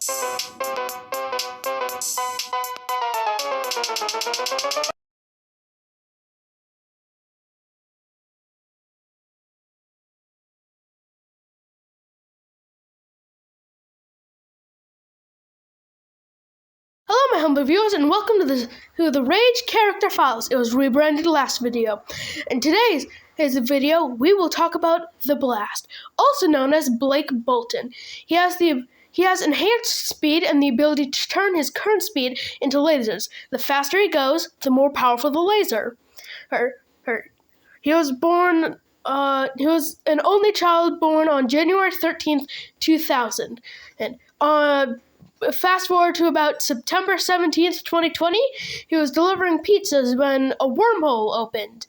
Hello my humble viewers and welcome to the Rage Character Files. It was rebranded last video. In today's video, we will talk about the Blast, also known as Blake Bolton. He has enhanced speed and the ability to turn his current speed into lasers. The faster he goes, the more powerful the laser. He was an only child born on January 13th, 2000. And fast forward to about September 17th, 2020, he was delivering pizzas when a wormhole opened.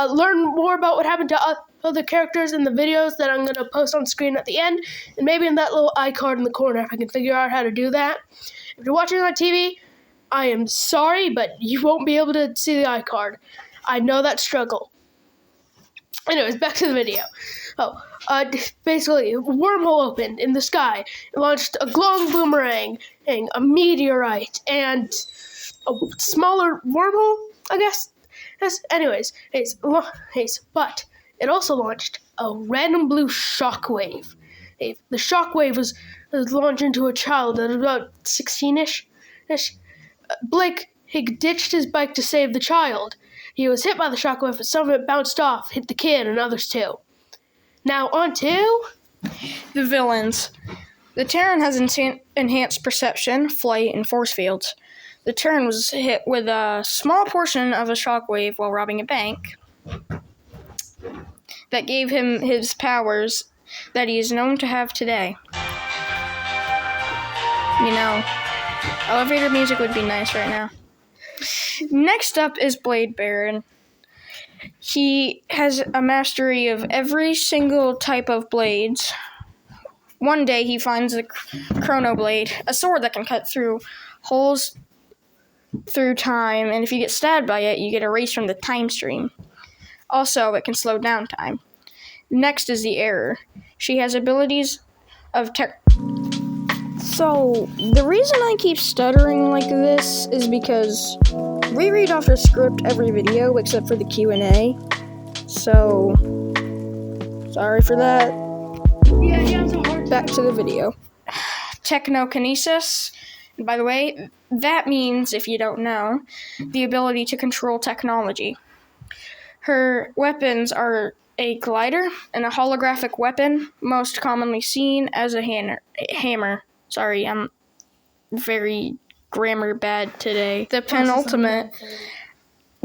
Learn more about what happened to other characters in the videos that I'm going to post on screen at the end, and maybe in that little iCard in the corner if I can figure out how to do that. If you're watching on TV, I am sorry, but you won't be able to see the iCard. I know that struggle. Anyways, back to the video. Basically, a wormhole opened in the sky. It launched a glowing boomerang, a meteorite, and a smaller wormhole, I guess. But it also launched a random blue shockwave. The shockwave was launched into a child that was about 16-ish. Blake, he ditched his bike to save the child. He was hit by the shockwave, but some of it bounced off, hit the kid and others too. Now on to the villains. The Terran has enhanced perception, flight, and force fields. The Terran was hit with a small portion of a shockwave while robbing a bank that gave him his powers that he is known to have today. You know, elevator music would be nice right now. Next up is Blade Baron. He has a mastery of every single type of blades. One day he finds the Chrono Blade, a sword that can cut through holes through time, and if you get stabbed by it, you get erased from the time stream. Also, it can slow down time. Next is the Error. She has abilities of So, the reason I keep stuttering like this is because we read off the script every video except for the Q&A. So, sorry for that. Back to the video. Technokinesis. And by the way, that means, if you don't know, the ability to control technology. Her weapons are a glider and a holographic weapon, most commonly seen as a hammer. Sorry, I'm very grammar bad today. The penultimate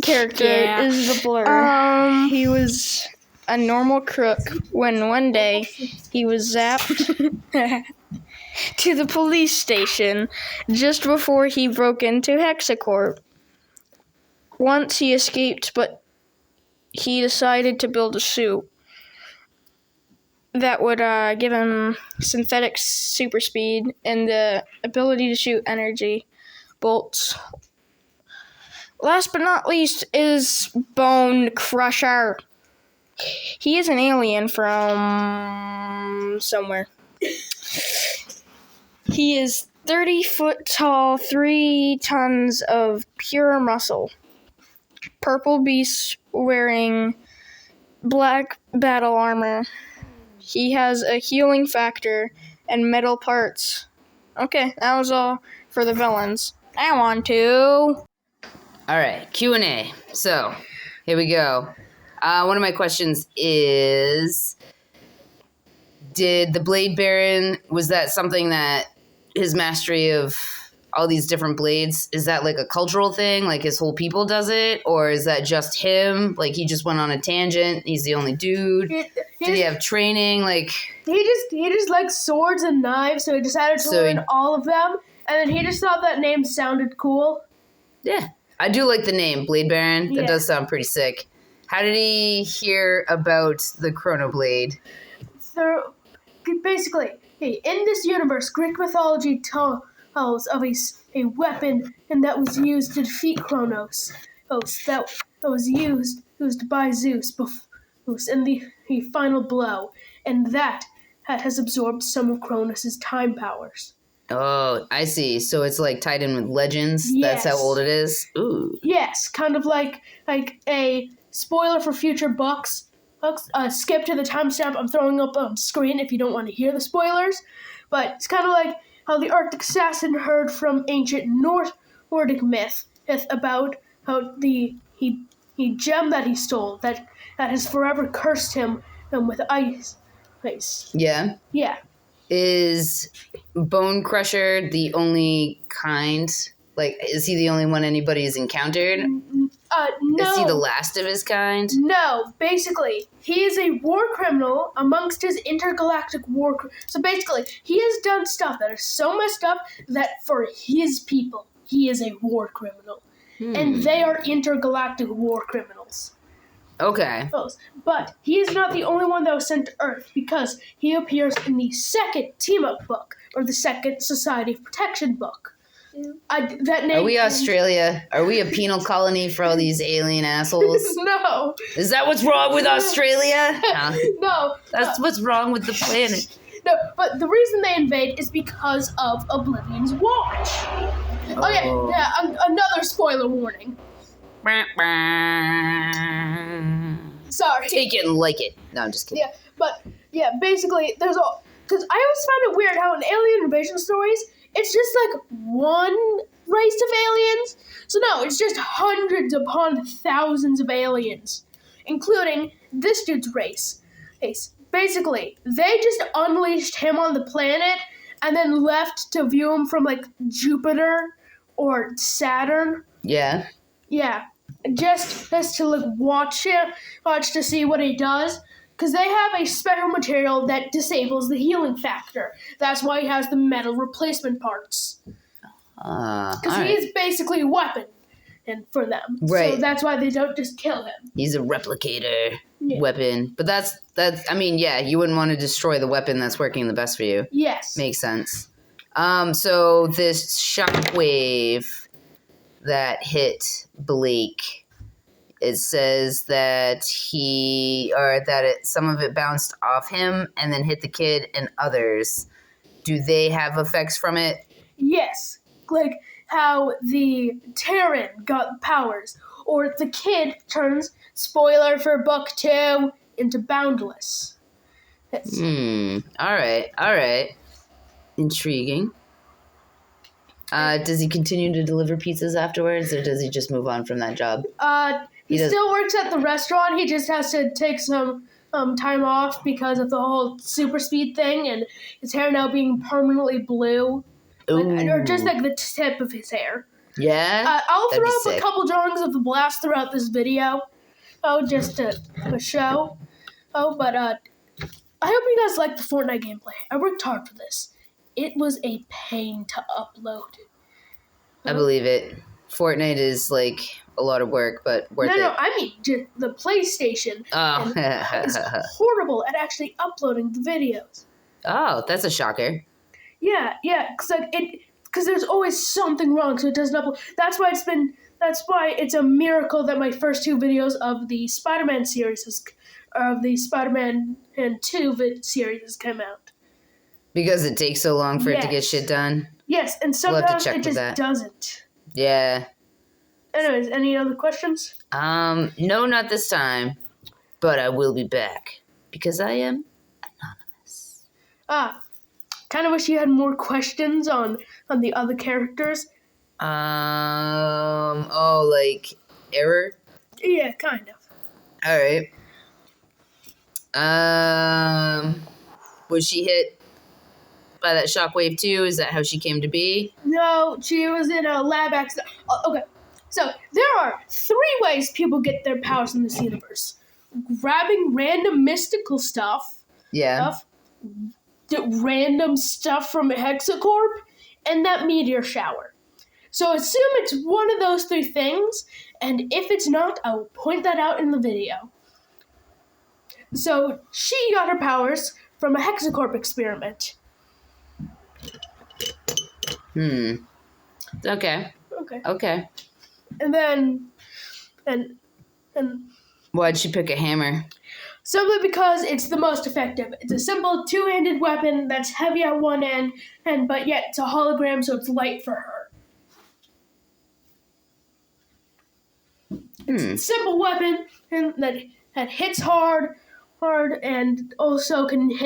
character is the Blur. He was a normal crook when one day he was zapped to the police station just before he broke into Hexacorp. Once he escaped, but he decided to build a suit that would give him synthetic super speed and the ability to shoot energy bolts. Last but not least is Bone Crusher. He is an alien from somewhere. He is 30 foot tall, 3 tons of pure muscle. Purple beast wearing black battle armor. He has a healing factor and metal parts. Okay, that was all for the villains. Now on to... Alright, Q&A. So, here we go. One of my questions is, did the Blade Baron, was that something that his mastery of all these different blades, is that like a cultural thing? Like his whole people does it? Or is that just him? Like he just went on a tangent? He's the only dude? Did he have training? Like he just likes swords and knives, so he decided to learn all of them. And then he just thought that name sounded cool. Yeah. I do like the name, Blade Baron. That does sound pretty sick. How did he hear about the Chronoblade? So, basically, in this universe, Greek mythology tells of a weapon and that was used to defeat Kronos. That was used by Zeus in the final blow, and that has absorbed some of Kronos' time powers. Oh, I see. So it's like tied in with legends. Yes. That's how old it is. Ooh. Yes, kind of like a spoiler for future books. Skip to the timestamp I'm throwing up on screen if you don't want to hear the spoilers. But it's kind of like how the Arctic assassin heard from ancient Nordic myth about how the gem that he stole that has forever cursed him with ice. Yeah. Yeah. Is Bone Crusher the only kind? Like, is he the only one anybody's encountered? No. Is he the last of his kind? No, basically, he is a war criminal amongst his intergalactic war. So basically, he has done stuff that is so messed up that for his people, he is a war criminal. And they are intergalactic war criminals. Okay. But he is not the only one that was sent to Earth because he appears in the second team-up book, or the second Society of Protection book. That name Are we Australia? Are we a penal colony for all these alien assholes? No. Is that what's wrong with Australia? No. That's what's wrong with the planet. No, but the reason they invade is because of Oblivion's watch. Oh. Another spoiler warning. Sorry. Take it and like it. No, I'm just kidding. Yeah, but yeah, basically, because I always find it weird how in alien invasion stories, it's just like one race of aliens. So no, it's just hundreds upon thousands of aliens, including this dude's race. Basically, they just unleashed him on the planet and then left to view him from like Jupiter or Saturn. Yeah. Yeah, just to like watch to see what he does. Because they have a special material that disables the healing factor. That's why he has the metal replacement parts. Because he is basically a weapon for them. Right. So that's why they don't just kill him. He's a replicator weapon. But that's, I mean, yeah, you wouldn't want to destroy the weapon that's working the best for you. Yes. Makes sense. So this shockwave that hit Blake, it says that some of it bounced off him and then hit the kid and others. Do they have effects from it? Yes. Like how the Terran got powers. Or the kid turns, spoiler for book 2, into Boundless. Alright. Intriguing. Does he continue to deliver pizzas afterwards, or does he just move on from that job? He still works at the restaurant. He just has to take some time off because of the whole super speed thing and his hair now being permanently blue. Or just like the tip of his hair. Yeah? I'll That'd throw be up sick. a couple drawings of the blast throughout this video. Just to show. But I hope you guys liked the Fortnite gameplay. I worked hard for this. It was a pain to upload. I believe it. Fortnite is like a lot of work, but worth it. No, I mean just the PlayStation. Oh. Is horrible at actually uploading the videos. Oh, that's a shocker. Yeah, because there's always something wrong, so it doesn't upload. That's why it's a miracle that my first 2 videos of the Spider-Man series of the Spider-Man and 2 series has come out. Because it takes so long for it to get shit done. Yes, and We'll have to sometimes check it with just that. doesn't. Yeah. Anyways, any other questions? No, not this time. But I will be back. Because I am anonymous. Kind of wish you had more questions on the other characters. Like error? Yeah, kind of. Alright. Was she hit by that shockwave too? Is that how she came to be? No, she was in a lab accident. Okay, so there are 3 ways people get their powers in this universe. Grabbing random mystical stuff. Yeah. Random stuff from Hexacorp, and that meteor shower. So assume it's one of those 3 things, and if it's not, I will point that out in the video. So she got her powers from a Hexacorp experiment. Okay. Okay. And then, and Why'd she pick a hammer? simply because it's the most effective. It's a simple two-handed weapon that's heavy at one end, but yet it's a hologram, so it's light for her. It's a simple weapon and that hits hard, and also can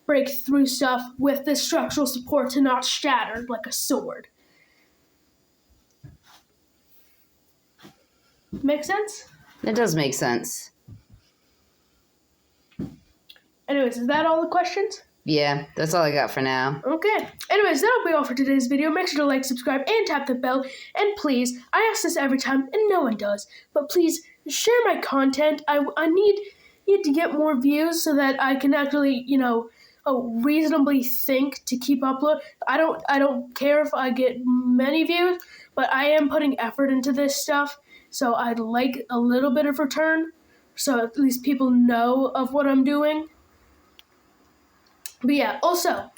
break through stuff with the structural support to not shatter like a sword. Make sense? That does make sense. Anyways, is that all the questions? Yeah, that's all I got for now. Okay. Anyways, that'll be all for today's video. Make sure to like, subscribe, and tap the bell. And please, I ask this every time, and no one does, but please share my content. I need to get more views so that I can actually, reasonably think to keep upload. I don't care if I get many views, but I am putting effort into this stuff, so I'd like a little bit of return, so at least people know of what I'm doing. But yeah, also,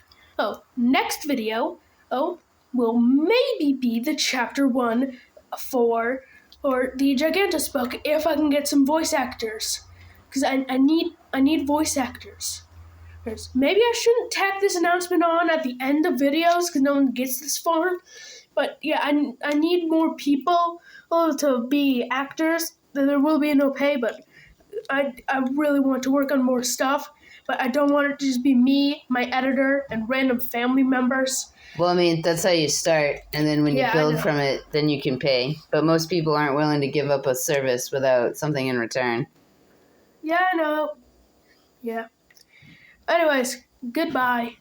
next video, will maybe be the chapter 1 for the Gigantus book if I can get some voice actors, because I need voice actors. Maybe I shouldn't tack this announcement on at the end of videos because no one gets this far. But yeah, I need more people to be actors. There will be no pay, but I really want to work on more stuff. But I don't want it to just be me, my editor, and random family members. Well, I mean, that's how you start, and then when you build from it, then you can pay. But most people aren't willing to give up a service without something in return. Yeah, I know. Yeah. Anyways, goodbye.